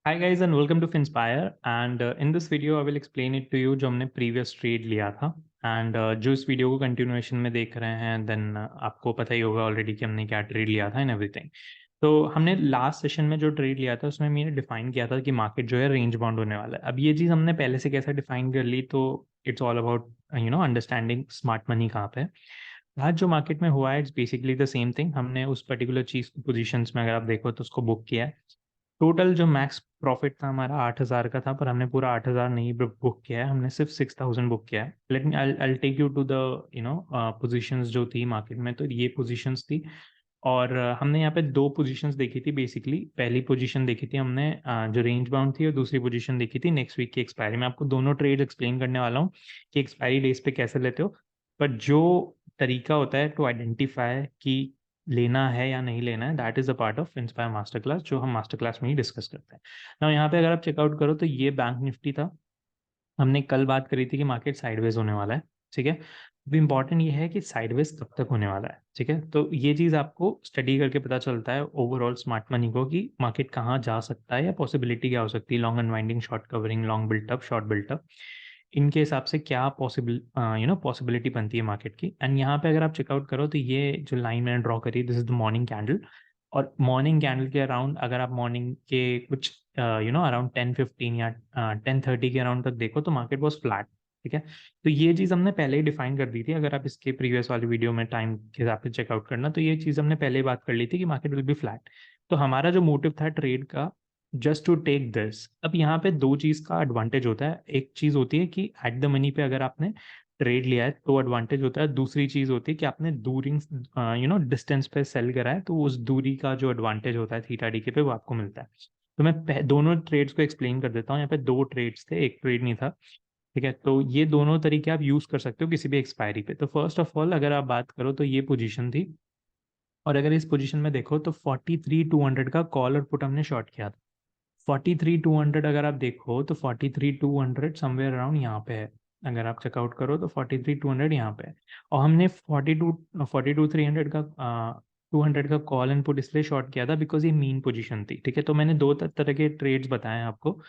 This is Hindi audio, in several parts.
Hi guys and welcome to Finspire and in this video I will explain it to you जो हमने previous trade लिया था and जो इस वीडियो को continuation में देख रहे हैं then आपको पता ही होगा ऑलरेडी कि हमने क्या ट्रेड लिया था and everything। तो हमने लास्ट सेशन में जो ट्रेड लिया था उसमें मैंने डिफाइन किया था कि मार्केट जो है रेंज बाउंड होने वाला है। अब ये चीज़ हमने पहले से कैसे डिफाइन कर ली, तो it's all about understanding smart money कहाँ पे है। आज जो मार्केट में हुआ है it's basically the same thing. हमने उस पर्टिकुलर चीज़ पोजीशंस में अगर आप देखो तो उसको बुक किया है। टोटल जो मैक्स प्रॉफिट था हमारा 8,000 का था, पर हमने पूरा 8,000 नहीं बुक किया है, हमने सिर्फ 6,000 बुक किया है। Let me I take you to the positions जो थी मार्केट में। तो ये पोजीशंस थी और हमने यहाँ पे दो पोजीशंस देखी थी बेसिकली। पहली पोजीशन देखी थी हमने जो रेंज बाउंड थी, और दूसरी पोजीशन देखी थी नेक्स्ट वीक की एक्सपायरी। मैं आपको दोनों ट्रेड एक्सप्लेन करने वाला हूँ कि एक्सपायरी डेज पे कैसे लेते हो। पर जो तरीका होता है टू आइडेंटिफाई कि लेना है या नहीं लेना है, that is a part of inspire master class, जो हम मास्टर क्लास में ही डिस्कस करते हैं ना। यहाँ पे अगर आप चेकआउट करो तो ये बैंक निफ्टी था। हमने कल बात करी थी कि मार्केट साइडवेज होने वाला है, ठीक है। अब इम्पॉर्टेंट ये है कि साइडवेज कब तक होने वाला है, ठीक है। तो ये चीज़ आपको स्टडी करके पता चलता है ओवरऑल स्मार्ट मनी को कि मार्केट कहाँ जा सकता है या पॉसिबिलिटी क्या हो सकती है। Long unwinding, short covering, long built up, short built up, इनके हिसाब से क्या पॉसिबिलिटी बनती है मार्केट की। एंड यहाँ पे अगर आप चेकआउट करो तो ये जो लाइन मैंने ड्रॉ करी, this is the morning candle. और मॉर्निंग कैंडल के अराउंड अगर आप मॉर्निंग के कुछ अराउंड 10:15 या 10:30 के अराउंड तक देखो तो मार्केट वॉज फ्लैट, ठीक है। तो ये चीज़ हमने पहले ही डिफाइन कर दी थी। अगर आप इसके प्रीवियस वाली वीडियो में टाइम के हिसाब से चेकआउट करना, तो ये चीज़ हमने पहले ही बात कर ली थी कि मार्केट विल बी फ्लैट। तो हमारा जो मोटिव था ट्रेड का, जस्ट टू टेक दिस। अब यहाँ पे दो चीज़ का एडवांटेज होता है। एक चीज़ होती है कि एट द मनी पे अगर आपने ट्रेड लिया है तो एडवांटेज होता है। दूसरी चीज़ होती है कि आपने दूरी डिस्टेंस पे सेल करा है, तो उस दूरी का जो एडवांटेज होता है थीटा डी के पे, वो आपको मिलता है। तो मैं दोनों ट्रेड्स को एक्सप्लेन कर देता हूँ। यहाँ पे दो ट्रेड्स थे, एक ट्रेड नहीं था, ठीक है। तो ये दोनों तरीके आप यूज़ कर सकते हो किसी भी एक्सपायरी पे। तो फर्स्ट ऑफ ऑल अगर आप बात करो तो ये पोजीशन थी, और अगर इस पोजीशन में देखो तो 43,200 का कॉल और पुट हमने शॉर्ट किया था। 43,200 अगर आप देखो तो 43,200 समवेयर अराउंड यहाँ पे है। अगर आप चेकआउट करो तो 43,200 यहाँ पे है। और हमने 42,300 का 200 का कॉल एंड पुट इसलिए शॉर्ट किया था बिकॉज ये मीन पोजीशन थी, ठीक है। तो मैंने दो तरह के ट्रेड्स बताए हैं आपको।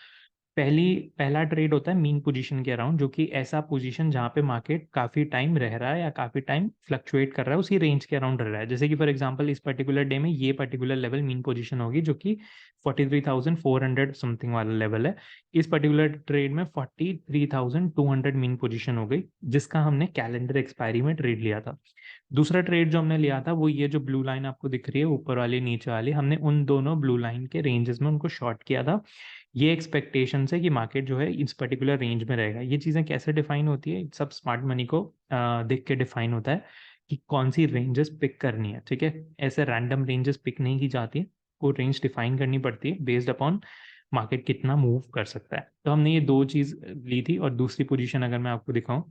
पहला ट्रेड होता है मीन पोजीशन के अराउंड, जो कि ऐसा पोजीशन जहाँ पे मार्केट काफी टाइम रह रहा है या काफी टाइम फ्लक्चुएट कर रहा है, उसी रेंज के अराउंड रह रहा है। जैसे कि फॉर एग्जांपल इस पर्टिकुलर डे में ये पर्टिकुलर लेवल मीन पोजीशन होगी, जो कि 43,400 समथिंग वाला लेवल है। इस पर्टिकुलर ट्रेड में 43,200 मीन पोजीशन हो गई, जिसका हमने कैलेंडर एक्सपायरी में ट्रेड लिया था। दूसरा ट्रेड जो हमने लिया था वो ये जो ब्लू लाइन आपको दिख रही है ऊपर वाली नीचे वाली, हमने उन दोनों ब्लू लाइन के रेंजेस में उनको शॉर्ट किया था। ये एक्सपेक्टेशन है कि मार्केट जो है इस पर्टिकुलर रेंज में रहेगा। ये चीज़ें कैसे डिफाइन होती है, सब स्मार्ट मनी को देख के डिफाइन होता है कि कौन सी रेंजेस पिक करनी है, ठीक है। ऐसे रैंडम रेंजेस पिक नहीं की जाती है, वो रेंज डिफाइन करनी पड़ती है बेस्ड अपॉन मार्केट कितना मूव कर सकता है। तो हमने ये दो चीज़ ली थी। और दूसरी पोजीशन अगर मैं आपको दिखाऊं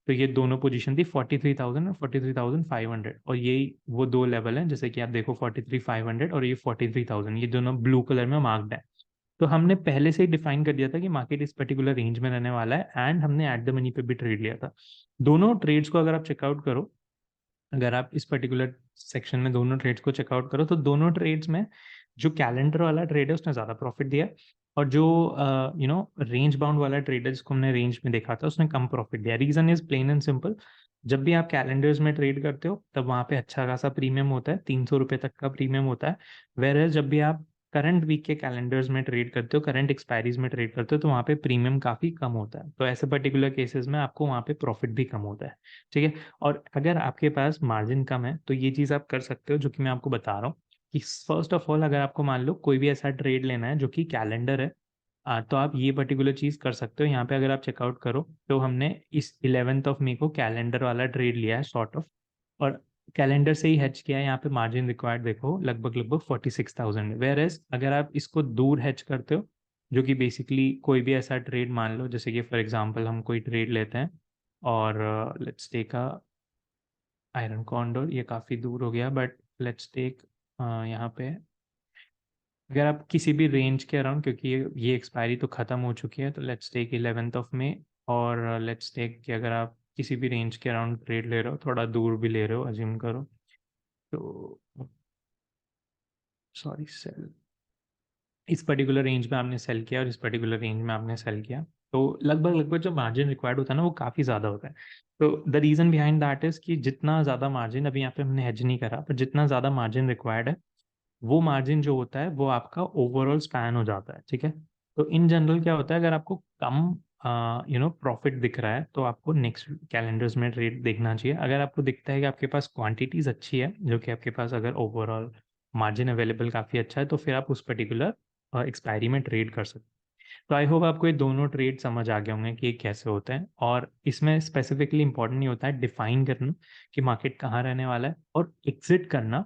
तो ये दोनों पोजीशन थी 43,000 और 43,500, और यही वो दो लेवल हैं। जैसे कि आप देखो 43,500 और ये 43,000, ये दोनों ब्लू कलर में मार्क्ड है। तो हमने पहले से ही डिफाइन कर दिया था कि मार्केट इस पर्टिकुलर रेंज में रहने वाला है, एंड हमने एट द मनी पे भी ट्रेड लिया था। दोनों ट्रेड्स को अगर आप चेकआउट करो, अगर आप इस पर्टिकुलर सेक्शन में दोनों ट्रेड्स को चेकआउट करो तो दोनों ट्रेड्स में जो कैलेंडर वाला ट्रेड है उसने ज़्यादा प्रॉफिट दिया, और जो रेंज बाउंड वाला ट्रेड है जिसको हमने रेंज में देखा था उसने कम प्रॉफिट दिया। Reason is plain and simple. जब भी आप कैलेंडर्स में ट्रेड करते हो तब वहाँ पे अच्छा खासा प्रीमियम होता है, 300 रुपये तक का प्रीमियम होता है। वेर जब भी आप करंट वीक के कैलेंडर्स में ट्रेड करते हो, करंट एक्सपायरीज में ट्रेड करते हो, तो वहाँ पे प्रीमियम काफ़ी कम होता है। तो ऐसे पर्टिकुलर केसेस में आपको वहाँ पे प्रॉफिट भी कम होता है, ठीक है। और अगर आपके पास मार्जिन कम है तो ये चीज़ आप कर सकते हो, जो कि मैं आपको बता रहा हूँ कि फर्स्ट ऑफ ऑल अगर आपको मान लो कोई भी ऐसा ट्रेड लेना है जो कि कैलेंडर है, तो आप ये पर्टिकुलर चीज़ कर सकते हो। यहाँ पे अगर आप चेकआउट करो तो हमने इस 11 मई को कैलेंडर वाला ट्रेड लिया है सॉर्ट ऑफ, और कैलेंडर से ही हैच किया है। यहाँ पे मार्जिन रिक्वायर्ड देखो लगभग लगभग 46,000। वेयर एज अगर आप इसको दूर हैच करते हो, जो कि बेसिकली कोई भी ऐसा ट्रेड मान लो, जैसे कि फॉर एग्जांपल हम कोई ट्रेड लेते हैं और let's take a iron condor, ये काफ़ी दूर हो गया बट लेट्स टेक यहाँ पे अगर आप किसी भी रेंज के अराउंड, क्योंकि ये एक्सपायरी तो ख़त्म हो चुकी है, तो लेट्स टेक 11 मई। और लेट्स टेक कि अगर आप किसी भी रेंज के अराउंड ट्रेड ले रहे हो, थोड़ा दूर भी ले रहे हो अज्यूम करो, तो सॉरी सेल, इस पर्टिकुलर रेंज में आपने सेल किया और इस पर्टिकुलर रेंज में आपने सेल किया, तो लगभग जो मार्जिन रिक्वायर्ड होता है ना वो काफ़ी ज़्यादा होता है। तो the reason behind that is कि जितना ज़्यादा मार्जिन, अभी यहाँ पे हमने हेज नहीं करा, पर जितना ज़्यादा मार्जिन रिक्वायर्ड है, वो मार्जिन जो होता है वो आपका ओवरऑल स्पैन हो जाता है, ठीक है? तो इन जनरल क्या होता है, अगर आपको कम प्रॉफिट दिख रहा है तो आपको नेक्स्ट कैलेंडर्स में ट्रेड देखना चाहिए। अगर आपको दिखता है कि आपके पास क्वांटिटीज़ अच्छी है, जो कि आपके पास अगर ओवरऑल मार्जिन अवेलेबल काफ़ी अच्छा है, तो फिर आप उस पर्टिकुलर एक्सपायरी में ट्रेड कर सकते हैं। तो आई होप आपको ये दोनों ट्रेड समझ आ गए होंगे कि ये कैसे होते हैं, और इसमें स्पेसिफिकली इंपॉर्टेंट नहीं होता है डिफाइन करना कि मार्केट कहाँ रहने वाला है, और एग्जिट करना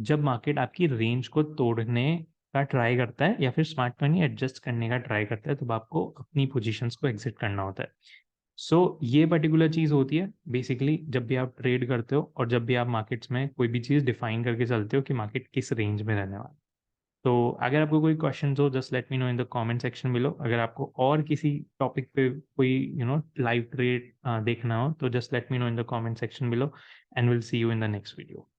जब मार्केट आपकी रेंज को तोड़ने का ट्राई करता है या फिर स्मार्ट मनी एडजस्ट करने का ट्राई करता है, तब आपको अपनी पोजीशंस को एग्जिट करना होता है। सो ये पर्टिकुलर चीज़ होती है बेसिकली जब भी आप ट्रेड करते हो और जब भी आप मार्केट्स में कोई भी चीज़ डिफाइन करके चलते हो कि मार्केट किस रेंज में रहने वाला है। तो अगर आपको कोई क्वेश्चंस हो, just let me know in the comment section below. अगर आपको और किसी टॉपिक पे कोई लाइव ट्रेड देखना हो, तो just let me know in the comment section below, and will see you in the next video.